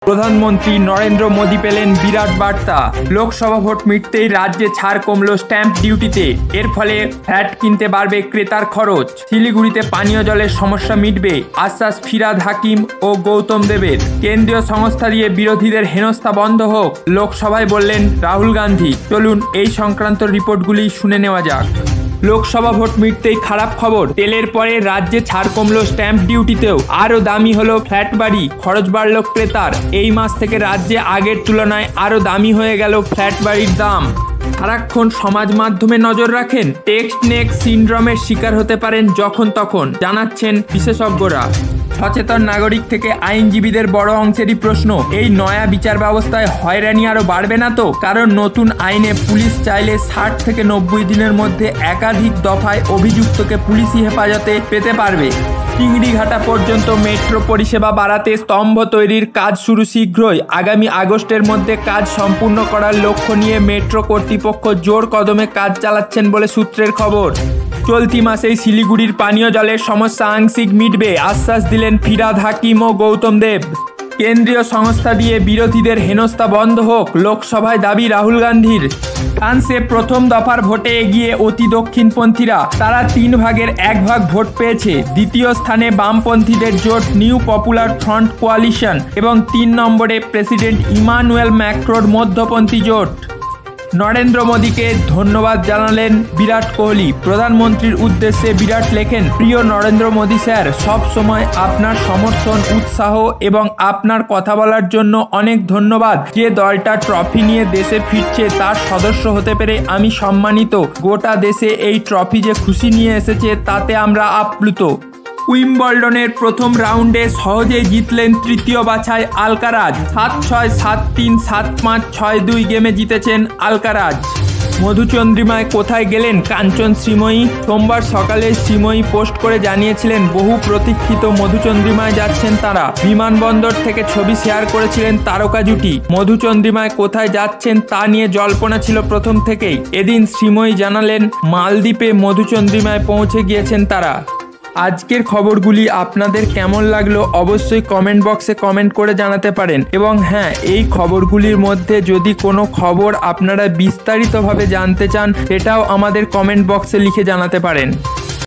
প্রধানমন্ত্রী নরেন্দ্র মোদী পেলেন বিরাট বার্তা। লোকসভা ভোট মিটতেই রাজ্যে ছাড় কমল স্ট্যাম্প ডিউটিতে। এর ফলে ফ্ল্যাট কিনতে বাড়বে ক্রেতার খরচ। শিলিগুড়িতে পানীয় জলের সমস্যা মিটবে, আশ্বাস ফিরহাদ হাকিম ও গৌতম দেবের। কেন্দ্রীয় সংস্থা দিয়ে বিরোধীদের হেনস্থা বন্ধ হোক, লোকসভায় বললেন রাহুল গান্ধী। চলুন এই সংক্রান্ত রিপোর্টগুলি শুনে নেওয়া যাক। লোকসভা ভোট মিটতেই খারাপ খবর, তেলের পরে রাজ্যে ছাড় কমলো স্ট্যাম্প ডিউটিতেও। আরও দামি হলো ফ্ল্যাট বাড়ি, খরচ বাড়ল ক্রেতার। এই মাস থেকে রাজ্যে আগের তুলনায় আরও দামি হয়ে গেল ফ্ল্যাট বাড়ির দাম। সারাক্ষণ সমাজ মাধ্যমে নজর রাখেন, টেক্সট নেক সিনড্রোমের শিকার হতে পারেন যখন তখন, জানাচ্ছেন বিশেষজ্ঞরা। সচেতন নাগরিক থেকে আইনজীবীদের বড় অংশেরই প্রশ্ন, এই নয়া বিচার ব্যবস্থায় হয়রানি আরও বাড়বে না তো? কারণ নতুন আইনে পুলিশ চাইলে 60 থেকে 90 দিনের মধ্যে একাধিক দফায় অভিযুক্তকে পুলিশি হেফাজতে পেতে পারবে। চিংড়িঘাটা পর্যন্ত মেট্রো পরিষেবা বাড়াতে স্তম্ভ তৈরির কাজ শুরু শীঘ্রই। আগামী আগস্টের মধ্যে কাজ সম্পূর্ণ করার লক্ষ্য নিয়ে মেট্রো কর্তৃপক্ষ জোর কদমে কাজ চালাচ্ছেন বলে সূত্রের খবর। চলতি মাসেই শিলিগুড়ির পানীয় জলের সমস্যা আংশিক মিটবে, আশ্বাস দিলেন ফিরহাদ হাকিম ও গৌতম দেব। কেন্দ্রীয় সংস্থা দিয়ে বিরোধীদের হেনস্থা বন্ধ হোক, লোকসভায় দাবি রাহুল গান্ধীর। ফ্রান্সে প্রথম দফার ভোটে এগিয়ে অতি দক্ষিণপন্থীরা, তারা 3 ভাগের 1 ভাগ ভোট পেয়েছে। দ্বিতীয় স্থানে বামপন্থীদের জোট নিউ পপুলার ফ্রন্ট কোয়ালিশন এবং 3 নম্বরে প্রেসিডেন্ট ইমানুয়েল ম্যাক্রোর মধ্যপন্থী জোট। নরেন্দ্র মোদীকে ধন্যবাদ জানালেন বিরাট কোহলি। প্রধানমন্ত্রীর উদ্দেশ্যে বিরাট লেখেন, প্রিয় নরেন্দ্র মোদী স্যার, সব সময় আপনার সমর্থন, উৎসাহ এবং আপনার কথা বলার জন্য অনেক ধন্যবাদ। যে দলটা ট্রফি নিয়ে দেশে ফিরছে তার সদস্য হতে পেরে আমি সম্মানিত। গোটা দেশে এই ট্রফি যে খুশি নিয়ে এসেছে তাতে আমরা আপ্লুত। উইম্বলডনের প্রথম রাউন্ডে সহজেই জিতলেন তৃতীয় বাছাই আলকারাজ। 7-6, 7-3, 7-5, 6-2 গেমে জিতেছেন আলকারাজ। মধুচন্দ্রিমায় কোথায় গেলেন কাঞ্চন শ্রীময়ী? সোমবার সকালে শ্রীময়ী পোস্ট করে জানিয়েছিলেন বহু প্রতীক্ষিত মধুচন্দ্রিমায় যাচ্ছেন তারা। বিমানবন্দর থেকে ছবি শেয়ার করেছিলেন তারকা জুটি। মধুচন্দ্রিমায় কোথায় যাচ্ছেন তা নিয়ে জল্পনা ছিল প্রথম থেকেই। এদিন শ্রীময়ী জানালেন মালদ্বীপে মধুচন্দ্রিমায় পৌঁছে গিয়েছেন তারা। আজকের খবরগুলি আপনাদের কেমন লাগলো অবশ্যই কমেন্ট বক্সে কমেন্ট করে জানাতে পারেন। এবং হ্যাঁ, এই খবরগুলির মধ্যে যদি কোনো খবর আপনারা বিস্তারিতভাবে জানতে চান সেটাও আমাদের কমেন্ট বক্সে লিখে জানাতে পারেন।